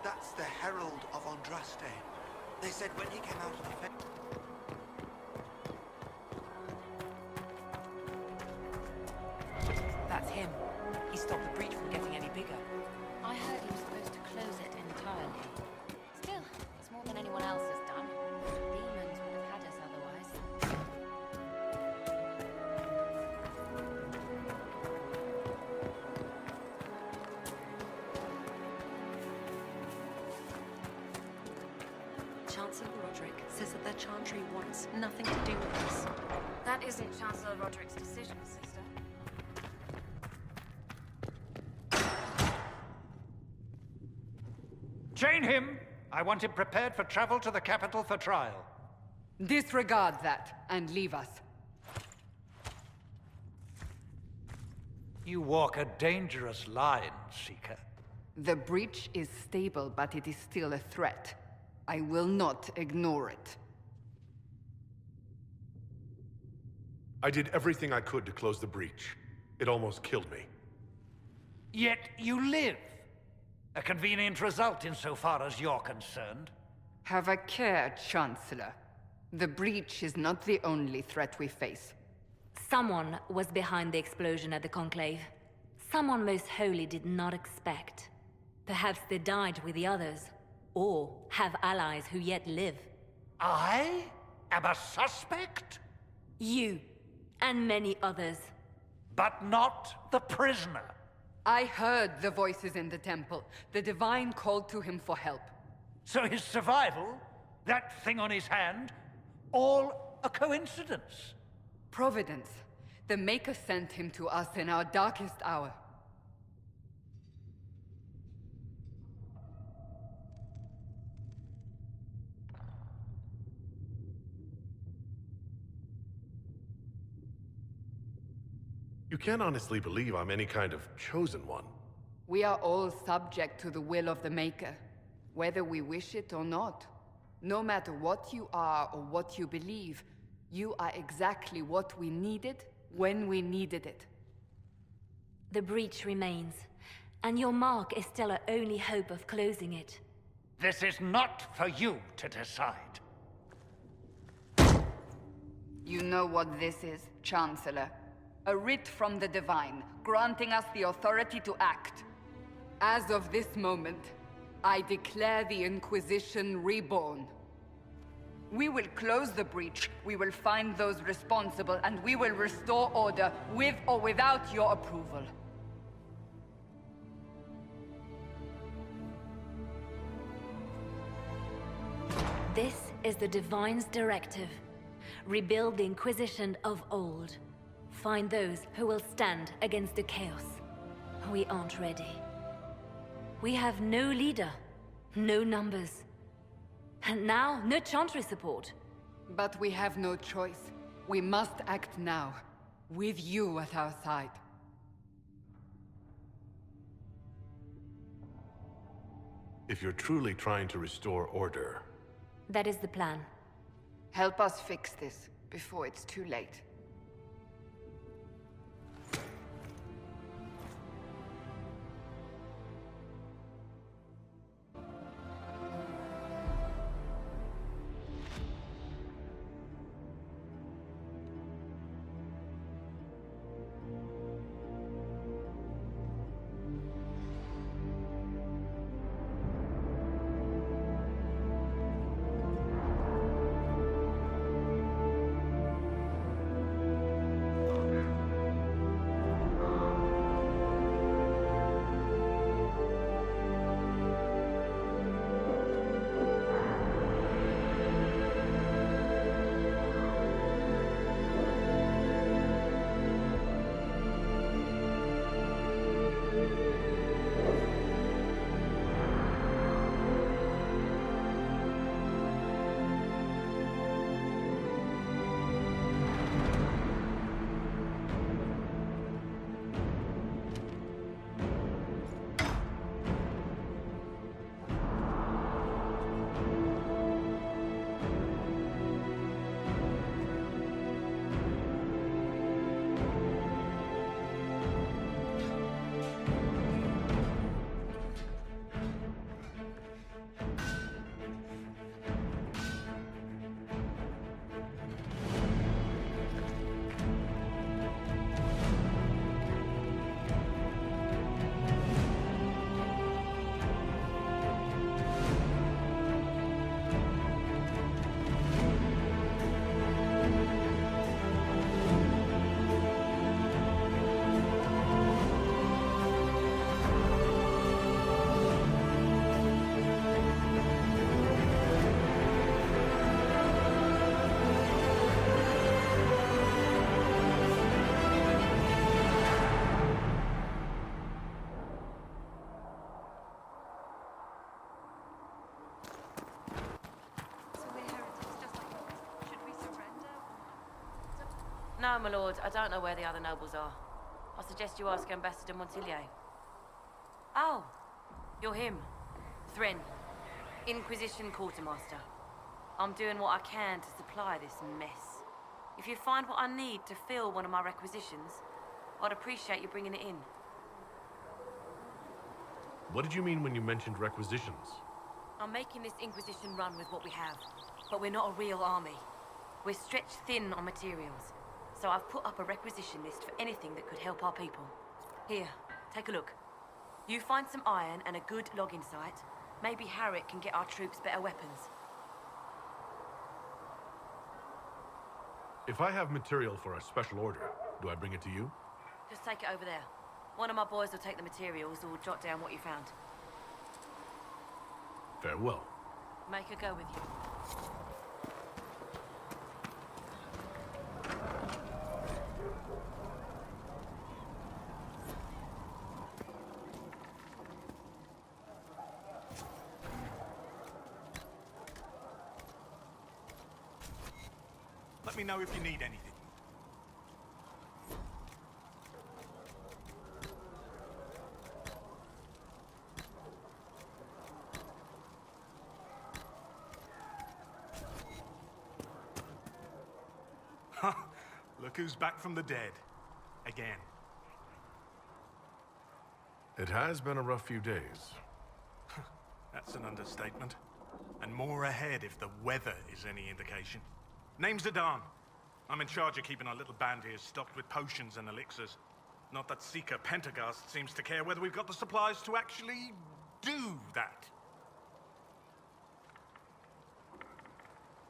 That's the Herald of Andraste. They said when he came out of the That's him. He stopped the breach from getting any bigger. I heard he was supposed to close it entirely. Still, it's more than anyone else has done. Demons would have had us otherwise. Chancellor Roderick says that the Chantry wants nothing to do with this. That isn't Chancellor Roderick's decision, sister. Chain him! I want him prepared for travel to the capital for trial. Disregard that and leave us. You walk a dangerous line, Seeker. The breach is stable, but it is still a threat. I will not ignore it. I did everything I could to close the breach. It almost killed me. Yet you live. A convenient result insofar as you're concerned. Have a care, Chancellor. The breach is not the only threat we face. Someone was behind the explosion at the Conclave. Someone most holy did not expect. Perhaps they died with the others, or have allies who yet live. I am a suspect? You, and many others. But not the prisoner. I heard the voices in the temple. The Divine called to him for help. So his survival, that thing on his hand, all a coincidence? Providence. The Maker sent him to us in our darkest hour. You can't honestly believe I'm any kind of chosen one. We are all subject to the will of the Maker, whether we wish it or not. No matter what you are or what you believe, you are exactly what we needed when we needed it. The breach remains, and your mark is still our only hope of closing it. This is not for you to decide. You know what this is, Chancellor. A writ from the Divine, granting us the authority to act. As of this moment, I declare the Inquisition reborn. We will close the breach, we will find those responsible, and we will restore order, with or without your approval. This is the Divine's directive. Rebuild the Inquisition of old. Find those who will stand against the chaos. We aren't ready. We have no leader, no numbers. And now, no Chantry support. But we have no choice. We must act now, with you at our side. If you're truly trying to restore order... That is the plan. Help us fix this, before it's too late. No, my lord, I don't know where the other nobles are. I suggest you ask Ambassador Montillier. Oh, you're him. Thrin, Inquisition Quartermaster. I'm doing what I can to supply this mess. If you find what I need to fill one of my requisitions, I'd appreciate you bringing it in. What did you mean when you mentioned requisitions? I'm making this Inquisition run with what we have, but we're not a real army. We're stretched thin on materials, so I've put up a requisition list for anything that could help our people. Here, take a look. You find some iron and a good logging site, maybe Harriet can get our troops better weapons. If I have material for a special order, do I bring it to you? Just take it over there. One of my boys will take the materials or jot down what you found. Farewell. Make her go with you. Let me know if you need anything. Look who's back from the dead. Again. It has been a rough few days. That's an understatement. And more ahead if the weather is any indication. Name's Zidane. I'm in charge of keeping our little band here stocked with potions and elixirs. Not that Seeker Pentagast seems to care whether we've got the supplies to actually do that.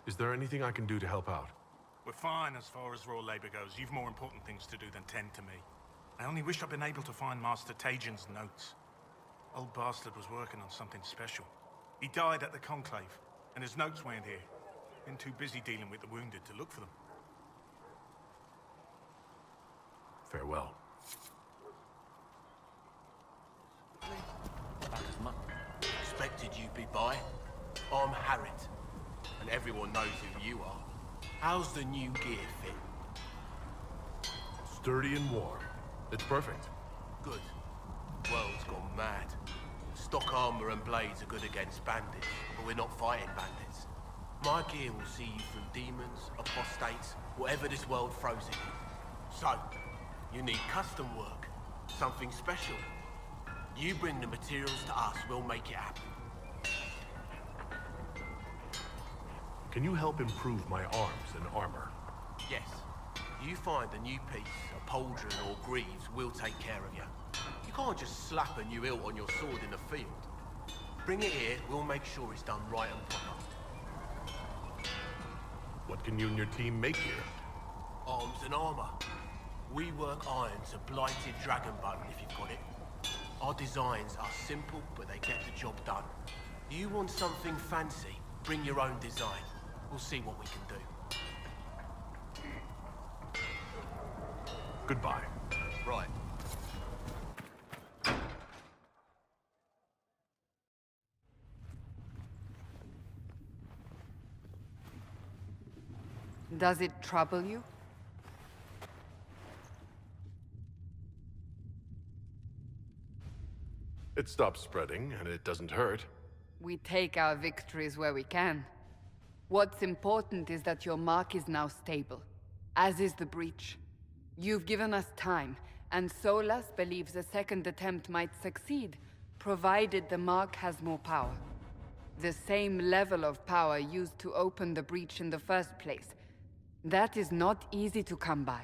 Is there anything I can do to help out? We're fine as far as raw labor goes. You've more important things to do than tend to me. I only wish I'd been able to find Master Tajin's notes. Old bastard was working on something special. He died at the Conclave, and his notes weren't here. Been too busy dealing with the wounded to look for them. Farewell. Back as much. Expected you'd be by. I'm Harriet, and everyone knows who you are. How's the new gear fit? Sturdy and warm. It's perfect. Good. World's gone mad. Stock armor and blades are good against bandits, but we're not fighting bandits. My gear will see you through demons, apostates, whatever this world throws at you. So, you need custom work, something special. You bring the materials to us, we'll make it happen. Can you help improve my arms and armor? Yes. You find a new piece, a pauldron or greaves, we'll take care of you. You can't just slap a new hilt on your sword in the field. Bring it here, we'll make sure it's done right and proper. What can you and your team make here? Arms and armor. We work iron to blighted dragon bone if you've got it. Our designs are simple, but they get the job done. You want something fancy, bring your own design. We'll see what we can do. Goodbye. Right. Does it trouble you? It stops spreading, and it doesn't hurt. We take our victories where we can. What's important is that your mark is now stable, as is the breach. You've given us time, and Solas believes a second attempt might succeed, provided the mark has more power. The same level of power used to open the breach in the first place. That is not easy to come by.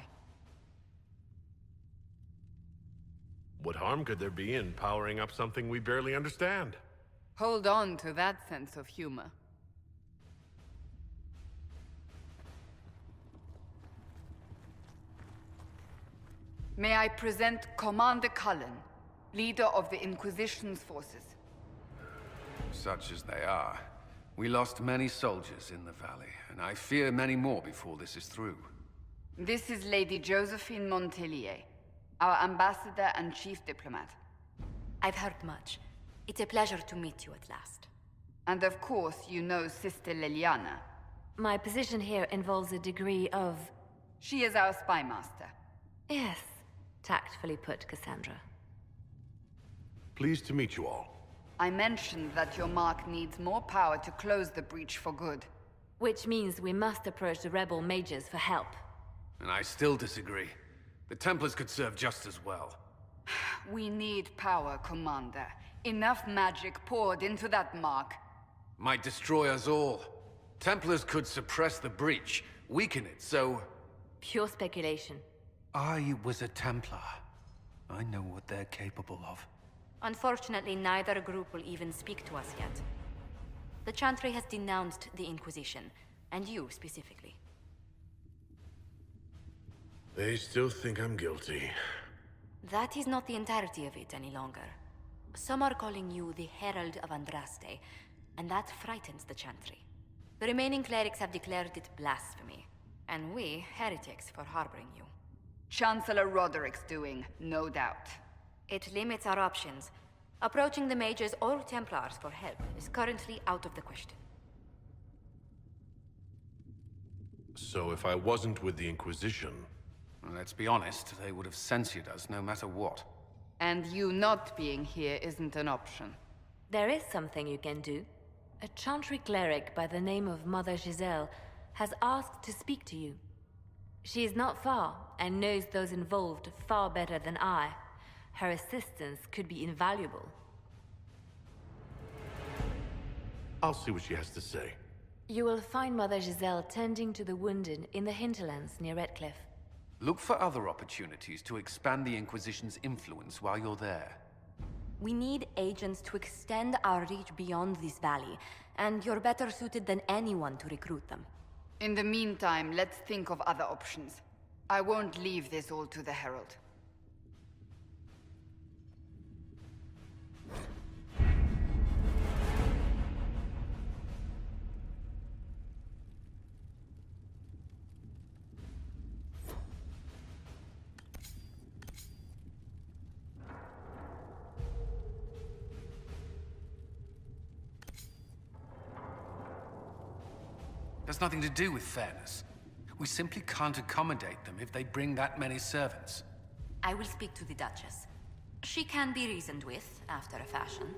What harm could there be in powering up something we barely understand? Hold on to that sense of humor. May I present Commander Cullen, leader of the Inquisition's forces. Such as they are. We lost many soldiers in the valley, and I fear many more before this is through. This is Lady Josephine Montillier, our ambassador and chief diplomat. I've heard much. It's a pleasure to meet you at last. And of course, you know Sister Liliana. My position here involves a degree of She is our spy master. Yes, tactfully put, Cassandra. Pleased to meet you all. I mentioned that your mark needs more power to close the breach for good. Which means we must approach the rebel mages for help. And I still disagree. The Templars could serve just as well. We need power, Commander. Enough magic poured into that mark. Might destroy us all. Templars could suppress the breach, weaken it, so... Pure speculation. I was a Templar. I know what they're capable of. Unfortunately, neither group will even speak to us yet. The Chantry has denounced the Inquisition, and you specifically. They still think I'm guilty. That is not the entirety of it any longer. Some are calling you the Herald of Andraste, and that frightens the Chantry. The remaining clerics have declared it blasphemy, and we, heretics, for harboring you. Chancellor Roderick's doing, no doubt. It limits our options. Approaching the mages or Templars for help is currently out of the question. So if I wasn't with the Inquisition... Let's be honest, they would have censored us no matter what. And you not being here isn't an option. There is something you can do. A Chantry cleric by the name of Mother Giselle has asked to speak to you. She is not far, and knows those involved far better than I. Her assistance could be invaluable. I'll see what she has to say. You will find Mother Giselle tending to the wounded in the hinterlands near Redcliffe. Look for other opportunities to expand the Inquisition's influence while you're there. We need agents to extend our reach beyond this valley, and you're better suited than anyone to recruit them. In the meantime, let's think of other options. I won't leave this all to the Herald. Has nothing to do with fairness. We simply can't accommodate them if they bring that many servants. I will speak to the Duchess. She can be reasoned with, after a fashion.